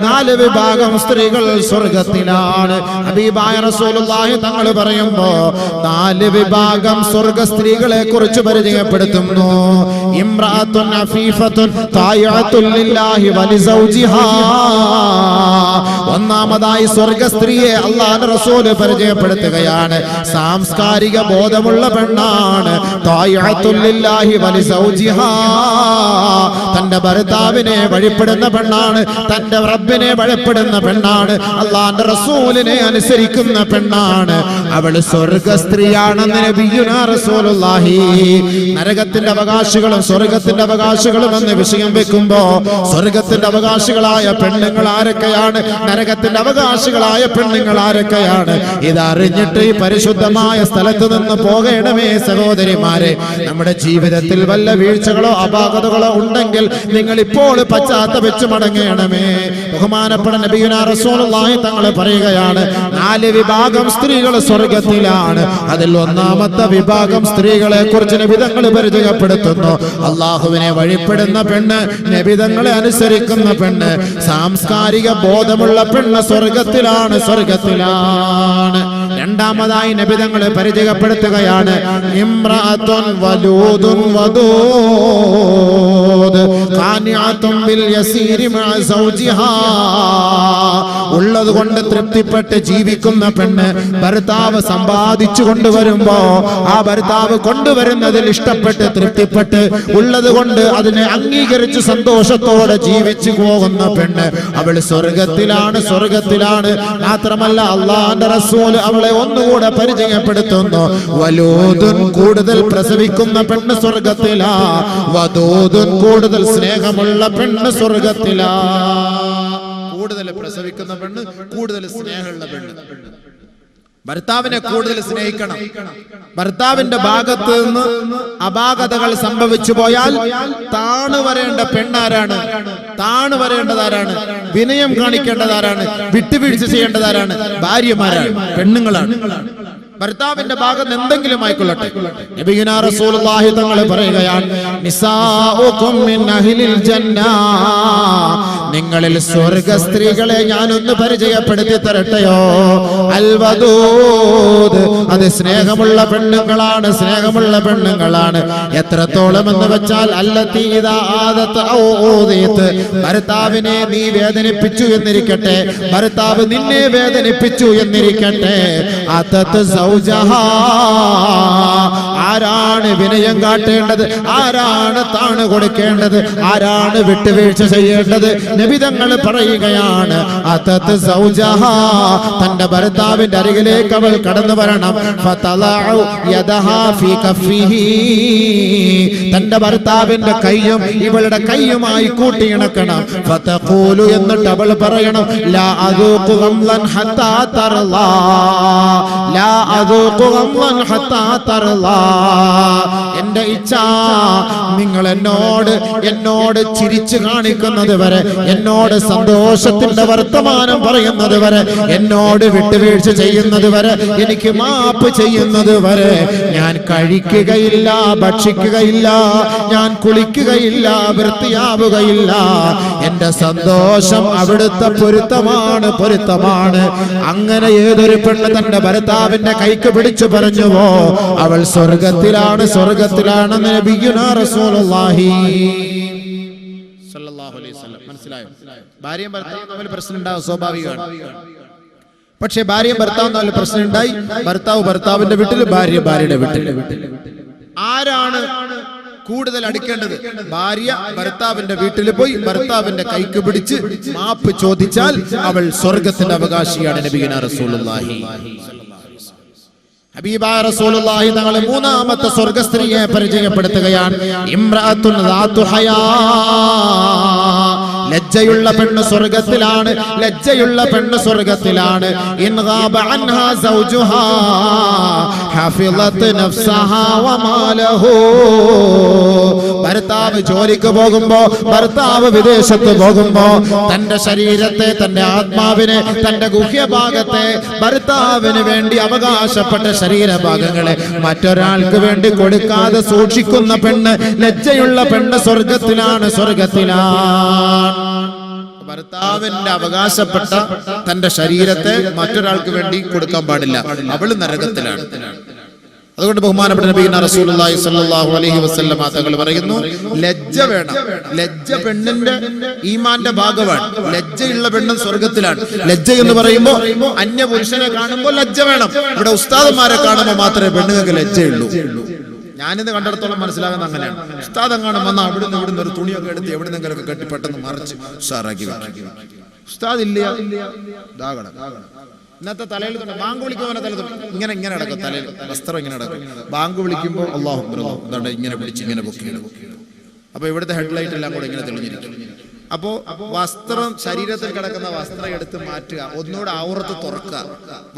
നാല് വിഭാഗം സ്ത്രീകൾ സ്വർഗത്തിലാണ്. ഹബീബായ റസൂലുള്ളാഹി തങ്ങൾ പറയുമ്പോൾ നാല് വിഭാഗം സ്വർഗ സ്ത്രീകളെ കുറിച്ച് പരിചയപ്പെടുത്തുന്നു. ഇംറഅത്തുൻ അഫീഫത്തുൻ തായിഅത്തുൻ ലില്ലാഹി വലിസൗജിഹാ. ഒന്നാമതായി സ്വർഗ സ്ത്രീയെ അല്ലാഹുവിന്റെ റസൂൽ പരിചയപ്പെടുത്തുകയാണ്. സാംസ്കാരിക ബോധമുള്ള പെണ്ണാണ്. തായിഅത്തുൻ ലില്ലാഹി വലിസൗജിഹാ. തന്റെ ഭർത്താവിനെ വഴിപ്പെടുന്ന പെണ്ണാണ്. തന്റെ റബ്ബിനെ വഴിപ്പെടുന്ന പെണ്ണാണ്. അല്ലാഹുവിന്റെ റസൂലിനെ അനുസരിക്കുന്ന പെണ്ണാണ്. അവൾ സ്വർഗ സ്ത്രീയാണെന്ന് നബിയുനാ റസൂലുള്ളാഹി. നരകത്തിന്റെ അവകാശികളും സ്വർഗത്തിന്റെ അവകാശികളും എന്ന വിഷയം വെക്കുമ്പോ സ്വർഗത്തിന്റെ അവകാശികളായ പെണ്ണുങ്ങൾ ആരൊക്കെയാണ്, നരകത്തിന്റെ അവകാശികളായ പെണ്ണുങ്ങൾ ആരൊക്കെയാണ്, ഇതറിഞ്ഞിട്ട് ഈ പരിശുദ്ധമായ സ്ഥലത്ത് നിന്ന് പോകണമേ സഹോദരിമാരെ. നമ്മുടെ ജീവിതത്തിൽ വല്ല വീഴ്ചകളോ അപാകതകളോ ഉണ്ടെങ്കിൽ നിങ്ങൾ ഇപ്പോൾ പശ്ചാത്തപിച്ച് മടങ്ങണമേ. ബഹുമാനപ്പെട്ട നബിയുനാ റസൂലുള്ളാഹി തങ്ങൾ പറയുകയാണ്, നാല് വിഭാഗം സ്ത്രീകൾ സ്വർഗത്തിലാണ്. അതിൽ ഒന്നാമത്തെ വിഭാഗം സ്ത്രീകളെ കുറിച്ച് നബി തങ്ങൾ പരിചയപ്പെടുത്തുന്നു. അള്ളാഹുവിനെ വഴിപ്പെടുന്ന പെണ്ണ്, നബി തങ്ങളെ അനുസരിക്കുന്ന പെണ്ണ്, സാംസ്കാരിക ബോധമുള്ള പെണ്ണ് സ്വർഗത്തിലാണ്, സ്വർഗത്തിലാണ്. രണ്ടാമതായി നബി തങ്ങൾ പരിചയപ്പെടുത്തുകയാണ്, ഇംറഅത്തുൻ വലൂദുൻ വദൂദ് ഖാനിഅത്തുൻ ബിൽ യസീരി മഅ സൗജിഹാ. ഉള്ളത് കൊണ്ട് തൃപ്തിപ്പെട്ട് ജീവിക്കുന്ന പെണ്ണ്. ഭർത്താവ് സമ്പാദിച്ചു കൊണ്ടുവരുമ്പോ ആ ഭർത്താവ് കൊണ്ടുവരുന്നതിൽ ഇഷ്ടപ്പെട്ട് തൃപ്തിപ്പെട്ട് ഉള്ളത് കൊണ്ട് അതിനെ അംഗീകരിച്ച് സന്തോഷത്തോടെ ജീവിച്ചു പോകുന്ന പെണ്ണ്, അവൾ സ്വർഗത്തിലാണ്, സ്വർഗത്തിലാണ്. മാത്രമല്ല അല്ലാഹുവിന്റെ റസൂൽ അവളെ ഒന്നുകൂടെ പരിചയപ്പെടുത്തുന്നു. വലൂദുൻ കൂടുതൽ പ്രസവിക്കുന്ന പെണ്ണ് സ്വർഗത്തിലാ. വദൂദുൻ കൂടുതൽ സ്നേഹമുള്ള പെണ്ണ് സ്വർഗത്തിലാ. കൂടുതൽ പ്രസവിക്കുന്ന പെണ്ണ്, കൂടുതൽ സ്നേഹമുള്ള പെണ്ണ്. ഭർത്താവിനെ കൂടുതൽ സ്നേഹിക്കണം. ഭർത്താവിന്റെ ഭാഗത്ത് നിന്ന് അപാകതകൾ സംഭവിച്ചു പോയാൽ താണു വരേണ്ട പെണ്ണാരാണ്, താണു വരേണ്ടതാരാണ്, വിനയം കാണിക്കേണ്ടതാരാണ്, വിട്ടുവീഴ്ച ചെയ്യേണ്ടതാരാണ്? ഭാര്യമാരാണ്, പെണ്ണുങ്ങളാണ്. ഭർത്താവിന്റെ ഭാഗത്ത് എന്തെങ്കിലും ആയിക്കൊള്ളട്ടെ. നബിയുനാ റസൂലുള്ളാഹി തങ്ങൾ പറയുകയാണ്, നിസാഉകും മിൻ അഹ്ലിൽ ജന്ന. നിങ്ങളിൽ സ്വർഗ സ്ത്രീകളെ ഞാനൊന്ന് പരിചയപ്പെടുത്തി തരട്ടെയോ? അൽ വദൂദ്, അത് സ്നേഹമുള്ള പെണ്ണുങ്ങളാണ്, സ്നേഹമുള്ള പെണ്ണുങ്ങളാണ്. എത്രത്തോളം എന്ന് വെച്ചാൽ അല്ലത്തി ഇദാ ആദത ഔ ഊദിത്. ഭർത്താവിനെ നീ വേദനിപ്പിച്ചു എന്നിരിക്കട്ടെ, ഭർത്താവ് നിന്നെ വേദനിപ്പിച്ചു എന്നിരിക്കട്ടെ, അതത് സൗജഹാ. ആരാണ് വിനയം കാട്ടേണ്ടത്, ആരാണ് താണു കൊടുക്കേണ്ടത്, ആരാണ് വിട്ടുവീഴ്ച ചെയ്യേണ്ടത്? നബി തങ്ങൾ പറയുകയാണ്, അതത് സൗജഹാ. തന്റെ ഭർത്താവിന്റെ അരികിലേക്ക് അവൾ കടന്നു വരണം. ഫതലഉ യദഹാ ഫീ കഫിഹി. തന്റെ ഭർത്താവിന്റെ കൈയും ഇവളുടെ കൈയുമായി കൂട്ടിയിണക്കണം. ഫതഖൂലു, എന്നിട്ട് അവൾ പറയണം, ലാ അദൂഖു ഗംലൻ ഹത്താ തർലാ, ലാ അദൂഖു ഗംലൻ ഹത്താ തർലാ. എന്റെ ഇച്ഛ നിങ്ങൾ എന്നോട് ചിരിച്ചു കാണിക്കുന്നത് വരെ, എന്നോട് സന്തോഷത്തിന്റെ വർത്തമാനം പറയുന്നത് വരെ, എന്നോട് വിട്ടുവീഴ്ച ചെയ്യുന്നത് വരെ, എനിക്ക് മാപ്പ് ചെയ്യുന്നത് വരെ ഞാൻ കഴിക്കുകയില്ല, ഭക്ഷിക്കുകയില്ല, ഞാൻ കുളിക്കുകയില്ല, വൃത്തിയാവുകയില്ല. എന്റെ സന്തോഷം അവിടുത്തെ പൊരുത്തമാണ്, പൊരുത്തമാണ്. അങ്ങനെ ഏതൊരു പെണ്ണ് തന്റെ ഭർത്താവിന്റെ കൈക്ക് പിടിച്ചു പറഞ്ഞുവോ അവൾ സ്വർഗത്തിലാണ്, സ്വർഗത്തിലാണെന്ന് നബിയുനാ റസൂലുള്ളാഹി സ്വല്ലല്ലാഹു അലൈഹി വസല്ലം. മനസ്സിലായോ? ഭാര്യയും ഭർത്താവും തമ്മിൽ പ്രശ്നം ഉണ്ടാവും, സ്വാഭാവികമാണ്. പക്ഷെ ഭാര്യയും ഭർത്താവും തമ്മിൽ പ്രശ്നം ഉണ്ടായി, ഭർത്താവ് ഭർത്താവിന്റെ വീട്ടിൽ, ഭാര്യ ഭാര്യയുടെ വീട്ടിൽ. ആരാണ് കൂടുതൽ അടുക്കേണ്ടത്? ഭാര്യ ഭർത്താവിന്റെ വീട്ടിൽ പോയി ഭർത്താവിന്റെ കൈക്ക് പിടിച്ച് മാപ്പ് ചോദിച്ചാൽ അവൾ സ്വർഗത്തിന്റെ അവകാശിയാണ്. നബിയുനാ റസൂലുള്ളാഹി ഹബീബായ റസൂലുള്ളാഹി തങ്ങൾ മൂന്നാമത്തെ സ്വർഗ സ്ത്രീയെ പരിചയപ്പെടുത്തുകയാണ്. ഇംറഅത്തുൻ ദാതു ഹയാ. ലജ്ജയുള്ള പെണ്ണ് സ്വർഗത്തിലാണ്, ലജ്ജയുള്ള പെണ്ണ് സ്വർഗത്തിലാണ്. ഇൻ ഗാബ അൻഹാ സൗജുഹാ ഹഫിളത് നഫ്സഹാ വമാലഹു. ഭർത്താവ് ജോലിക്ക് പോകുമ്പോ, ഭർത്താവ് വിദേശത്ത് പോകുമ്പോ തന്റെ ശരീരത്തെ, തന്റെ ആത്മാവിനെ, തന്റെ ഗുഹ്യഭാഗത്തെ ഭർത്താവിന് വേണ്ടി അവകാശപ്പെട്ട ശരീരഭാഗങ്ങളെ മറ്റൊരാൾക്ക് വേണ്ടി കൊടുക്കാതെ സൂക്ഷിക്കുന്ന പെണ്ണ്, ലജ്ജയുള്ള പെണ്ണ് സ്വർഗത്തിലാണ്, സ്വർഗത്തിലാണ്. ഭർത്താവിന്റെ അവകാശപ്പെട്ട തന്റെ ശരീരത്തെ മറ്റൊരാൾക്ക് വേണ്ടി കൊടുക്കാൻ പാടില്ല, അവള് നരകത്തിലാണ്. അതുകൊണ്ട് ബഹുമാനപ്പെട്ട നബിയുനാ റസൂലുള്ളാഹി സ്വല്ലല്ലാഹു അലൈഹി വസല്ലം തങ്ങൾ പറയുന്നു, ലജ്ജ വേണം. ലജ്ജ പെണ്ണിന്റെ ഈമാന്റെ ഭാഗമാണ്. ലജ്ജയുള്ള പെണ്ണും സ്വർഗത്തിലാണ്. ലജ്ജ എന്ന് പറയുമ്പോൾ അന്യ പുരുഷനെ കാണുമ്പോൾ ലജ്ജ വേണം. ഇവിടെ ഉസ്താദന്മാരെ കാണുമ്പോൾ മാത്രമേ പെണ്ണുങ്ങൾക്ക് ലജ്ജയുള്ളൂ. ഞാനിന്ന് കണ്ടിടത്തോളം മനസ്സിലാകുന്ന അങ്ങനെയാണ്. ഉസ്താദം കാണുമ്പോൾ അവിടുന്ന് ഇവിടുന്ന് ഒരു തുണിയൊക്കെ എടുത്ത് എവിടുന്നെങ്കിലൊക്കെ കെട്ടി പെട്ടെന്ന് മറിച്ച് ഉഷാറാക്കി വെക്കും. ഉസ്താദ് ഇല്ല, ഇന്നത്തെ തലയിൽ ബാങ്ക് വിളിക്കുമ്പോൾ തല ഇങ്ങനെ ഇങ്ങനെ നടക്കും, തലയിൽ വസ്ത്രം ഇങ്ങനെ നടക്കും. ബാങ്ക് വിളിക്കുമ്പോൾ അല്ലാഹു അക്ബർ എന്താണ് ഇങ്ങനെ പിടിച്ച് ഇങ്ങനെ പൊക്കി. അപ്പൊ ഇവിടുത്തെ ഹെഡ്ലൈറ്റ് എല്ലാം കൂടെ ഇങ്ങനെ തെളിഞ്ഞിരിക്കും. അപ്പോ വസ്ത്രം, ശരീരത്തിൽ കിടക്കുന്ന വസ്ത്രം എടുത്ത് മാറ്റുക, ഒന്നുകൂടെ ഔറത്ത് തുറക്കുക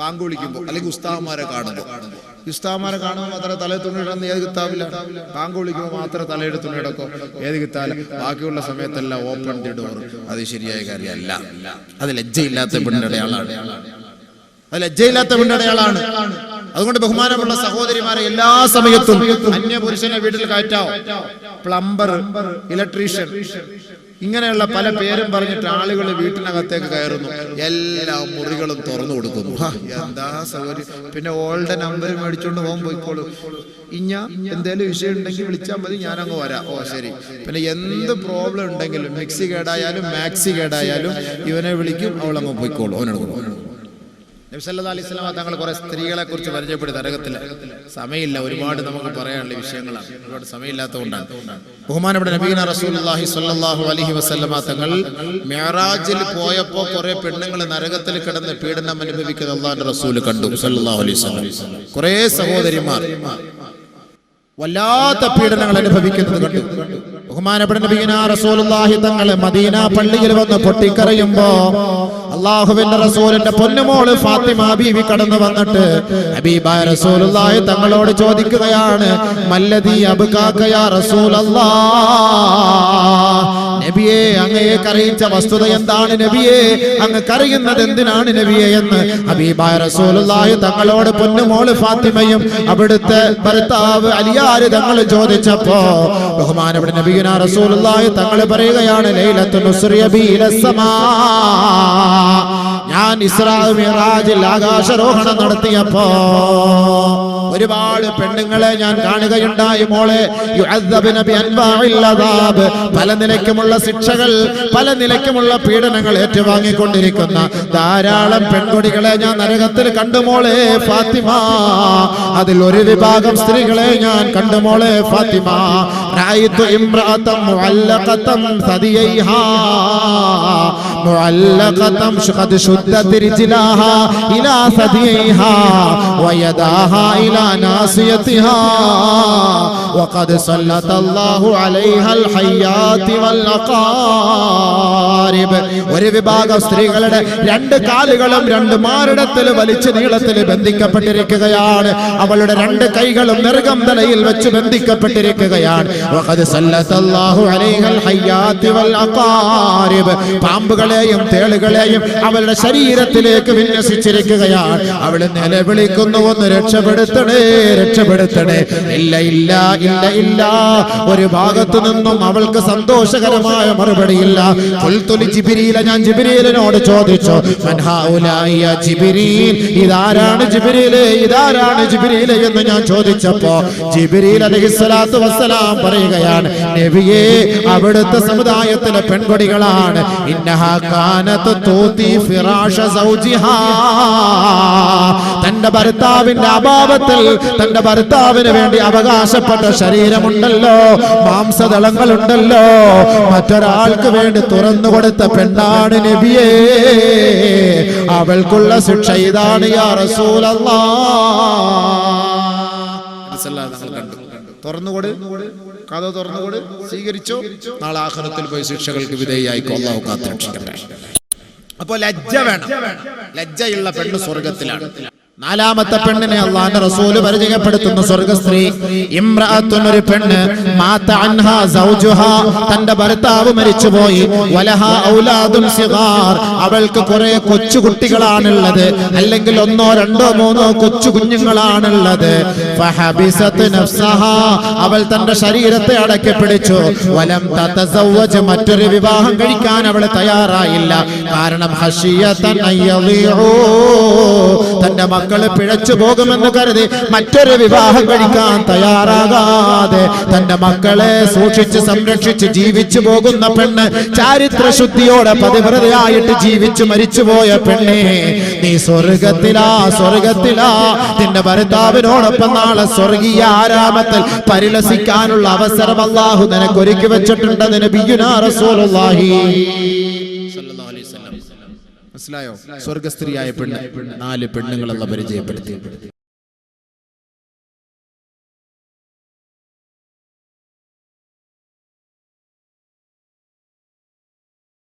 ബാങ്ക് വിളിക്കുമ്പോൾ, അല്ലെങ്കിൽ ഉസ്താദന്മാരെ കാണുമ്പോൾ. ഉസ്താദന്മാരെ കാണുമ്പോൾ മാത്രമേ തലയിൽ തുണി ഇടുന്ന ഏത് കിത്താബില്ല. ബാങ്ക് വിളിക്കുമ്പോൾ മാത്രമേ തലയുടെ തുണി ഇടക്കും ഏത് കിത്താല. ബാക്കിയുള്ള സമയത്തെല്ലാം ഓപ്പൺ ദി ഡോർ. അത് ശരിയായ കാര്യമല്ല. അത് ലജ്ജയില്ലാത്ത പെണ്ണിന്റെ അടയാളാണ്. അത് ലജ്ജയില്ലാത്ത പെണ്ണിന്റെ അടയാളാണ്. അതുകൊണ്ട് ബഹുമാനമുള്ള സഹോദരിമാരെ, എല്ലാ സമയത്തും അന്യ പുരുഷനെ വീട്ടിൽ കയറ്റാവോ? പ്ലംബർ, ഇലക്ട്രീഷ്യൻ, ഇങ്ങനെയുള്ള പല പേരും പറഞ്ഞിട്ട് ആളുകൾ വീട്ടിനകത്തേക്ക് കയറുന്നു. എല്ലാ മുറികളും തുറന്നു കൊടുക്കുന്നു. എന്താ സൗകര്യം. പിന്നെ ഓൾഡ് നമ്പർ മേടിച്ചോണ്ട് പോകാൻ പോയിക്കോളൂ. എന്തേലും വിഷയം ഉണ്ടെങ്കിൽ വിളിച്ചാൽ മതി, ഞാനങ്ങ് വരാം. ഓ ശരി. പിന്നെ എന്ത് പ്രോബ്ലം ഉണ്ടെങ്കിലും, മിക്സി കേടായാലും മാക്സി കേടായാലും ഇവനെ വിളിക്കും, അവളങ്ങ് പോയിക്കോളൂ. അവനോട് നബി സല്ലല്ലാഹു അലൈഹി വസല്ലം തങ്ങൾ കുറെ സ്ത്രീകളെ കുറിച്ച് പരിചയപ്പെടുത്തി. നരകത്തിൽ സമയമില്ല, ഒരുപാട് നമുക്ക് പറയാനുള്ള വിഷയങ്ങളാണ്, ഒരുപാട് സമയമില്ലാത്തതുകൊണ്ടാണ്. ബഹുമാനപ്പെട്ട നബിയുനാ റസൂലുള്ളാഹി സ്വല്ലല്ലാഹു അലൈഹി വസല്ലം തങ്ങൾ മിഅ്റാജിൽ പോയപ്പോൾ കുറെ പെണ്ണുങ്ങൾ നരകത്തിൽ കിടന്ന് പീഡനം അനുഭവിക്കുന്ന അല്ലാഹുവിന്റെ റസൂൽ കണ്ടു സല്ലല്ലാഹു അലൈഹി വസല്ലം. കുറെ സഹോദരിമാർ വല്ലാത്ത പീഡനങ്ങൾ അനുഭവിക്കുന്നത് കണ്ടു. ബഹുമാനപ്പെട്ട നബിയുനാ റസൂലുള്ളാഹി തങ്ങൾ മദീന പള്ളിയിൽ വന്ന് പൊട്ടിക്കരയുമ്പോ അല്ലാഹുവിന്റെ റസൂലിന്റെ പൊന്നുമോള് ഫാത്തിമ ബീവി കടന്നു വന്നിട്ട് ഹബീബായ റസൂലുള്ളാഹി തങ്ങളോട് ചോദിക്കുകയാണ്, മല്ലദീ അബ്കാക യാ റസൂലല്ലാഹ്, നബിയെ അങ്ങയെ കരയിച്ച വസ്തുത എന്താണ് നബിയെ? അങ്ങ് കരയുന്നത് എന്തിനാണ് നബിയെ എന്ന് ഹബീബായ റസൂലുള്ളാഹി തങ്ങളോട് പൊന്നുമോള് ഫാത്തിമയും അവിടുത്തെ ഭർത്താവ് അലിയാർ തങ്ങൾ ചോദിച്ചപ്പോ ബഹുമാനപ്പെട്ട നബിയുനാ റസൂലുള്ളാഹി തങ്ങൾ പറയുകയാണ്, ലൈലത്തുൻ നുസ്രിയ ബി ഇലസ്സമാ, ഞാൻ ഇസ്രാ മിഅ്റാജിൽ ആകാശാരോഹണം നടത്തിയപ്പോ ഒരുപാട് പെണ്ണുങ്ങളെ ഞാൻ കാണുകയുണ്ടായി മോളെ. യുഅദ്ദബ്ന ബിഅൻവാഇൽ അദാബ്, പല നിലയ്ക്കുമുള്ള ശിക്ഷകൾ, പല നിലയ്ക്കുമുള്ള പീഡനങ്ങൾ ഏറ്റുവാങ്ങിക്കൊണ്ടിരിക്കുന്ന ധാരാളം പെൺകുട്ടികളെ ഞാൻ നരകത്തിൽ കണ്ടു മോളെ ഫാത്തിമ. അതിൽ ഒരു വിഭാഗം സ്ത്രീകളെ ഞാൻ കണ്ടു മോളെ ഫാത്തിമ. റഅയ്തു ഇംറഅതൻ മുഅല്ലഖതൻ സദിയൈഹാ മുഅല്ലഖതൻ ഖദ് ശുദ്ദത് റിജ്ലാഹാ ഇലാ സദിയൈഹാ വയദാഹാ ഇലാ നാസിയതിഹാ വഖദ് സല്ലല്ലാഹു അലൈഹൽ ഹയ്യാതി വൽ അഖാരിബ്. ഒരു വിഭാഗം സ്ത്രീകളുടെ രണ്ട് കാലുകളും രണ്ട് മാറിടത്തിൽ വലിച്ചു നീളത്തിൽ ബന്ധിക്കപ്പെട്ടിരിക്കുകയാണ്. അവളുടെ രണ്ട് കൈകളും നെറുകം തലയിൽ വെച്ച് ബന്ധിക്കപ്പെട്ടിരിക്കുകയാണ്. വഖദ് സല്ലല്ലാഹു അലൈഹൽ ഹയ്യാതി വൽ അഖാരിബ്, പാമ്പുകളെയും തേളുകളെയും അവളുടെ ശരീരത്തിലേക്ക് വിന്യസിച്ചിരിക്കുകയാണ്. അവൾ നിലവിളിക്കുന്നു, ഒന്ന് രക്ഷപ്പെടുത്തണേ, രക്ഷപ്പെടുത്തണേ. ഇല്ല ഇല്ല ഇല്ല ഇല്ല. ഒരു ഭാഗത്തു നിന്നും അവൾക്ക് സന്തോഷകരമായ മറുപടിയില്ല. ഞാൻ ജിബ്രീലിനോട് ചോദിച്ചു, മൻ ഹൗലാഇ യാ ജിബ്രീൽ, ഇതാരാണ് ജിബ്രീലേ, ഇതാരാണ് ജിബ്രീലേ എന്ന് ഞാൻ ചോദിച്ചപ്പോ ജിബ്രീൽ അലൈഹിസ്സലാത്തു വസ്സലാം പറയുകയാണ്, നബിയേ, അവിടുത്തെ സമുദായത്തിലെ പെൺകുട്ടികളാണ്. ഇന്നഹാ കാനത് തൂതി ഫിറാഷ സൗജിഹാ, തന്റെ ഭർത്താവിന്റെ അഭാവത്തിൽ തന്റെ ഭർത്താവിന് വേണ്ടി അവകാശപ്പെട്ട ശരീരമുണ്ടല്ലോ, മാംസദളങ്ങളുണ്ടല്ലോ, മറ്റൊരാൾക്ക് വേണ്ടി തുറന്നു കൊടുത്ത പെണ്ണാണ് നബിയേ. അവൾക്കുള്ള ശിക്ഷ ഇതാണ് യാ റസൂലല്ലാഹ്. തുറന്നുകൊട്, കഥ തുറന്നുകൊട്, സ്വീകരിച്ചോ, നാളെ ആഖിറത്തിൽ പോയി ശിക്ഷകൾക്ക് വിധേയായിക്കോ. അല്ലാഹു കാത്തുരക്ഷിക്കട്ടെ. അപ്പോ ലജ്ജ വേണം. ലജ്ജയുള്ള പെണ്ണ് സ്വർഗത്തിലാണ്. നാലാമത്തെ പെണ്ണിനെ അല്ലാഹുവിന്റെ റസൂല് പരിചയപ്പെടുത്തുന്ന സ്വർഗ്ഗസ്ത്രീ ഇംറഅത്തുൻ, ഒരു പെണ്ണ് മാത അൻഹാ സൗജുഹാ, തന്റെ ഭർത്താവ് മരിച്ചുപോയി, വലഹാ ഔലാദുൻ സിഗാർ, അവൾക്ക് കുറെ കൊച്ചു കുട്ടികളാണുള്ളത്, അല്ലെങ്കിൽ 1 2 3 കൊച്ചു കുഞ്ഞുങ്ങളാണുള്ളത്. ഫഹബിസത് നഫ്സഹാ, അവൾ തന്റെ ശരീരത്തെ അടക്കി പിടിച്ചു. വലം തതസവ്വജ്, മറ്റൊരു വിവാഹം കഴിക്കാൻ അവൾ തയ്യാറായില്ല. കാരണം ഹശിയതൻ അയ്യളിഉ, തന്റെ മക്കള് പിഴച്ചു പോകുമെന്ന് കരുതി മറ്റൊരു വിവാഹം കഴിക്കാൻ തയ്യാറാകാതെ തന്റെ മക്കളെ സൂക്ഷിച്ച് സംരക്ഷിച്ച് ജീവിച്ചു പോകുന്ന പെണ്ണ്, ചാരിത്ര ശുദ്ധിയോടെ പതിവ്രതയായിട്ട് ജീവിച്ചു മരിച്ചുപോയ പെണ്ണെ, നീ സ്വർഗത്തിലാ, സ്വർഗത്തിലാ. നിന്റെ ഭർത്താവിനോടൊപ്പം നാളെ സ്വർഗീയ ആരാമത്തിൽ പരിലസിക്കാനുള്ള അവസരം അല്ലാഹു നിനക്ക് ഒരുക്കി വെച്ചിട്ടുണ്ടെന്ന് നബിയുനാ റസൂലുള്ളാഹി സ്വല്ലല്ലാഹു അലൈഹി വസല്ലം. മനസ്സിലായോ? സ്വർഗസ്ത്രീയായ പെണ്ണ് 4 പെണ്ണുങ്ങളെല്ലാം പരിചയപ്പെടുത്തി.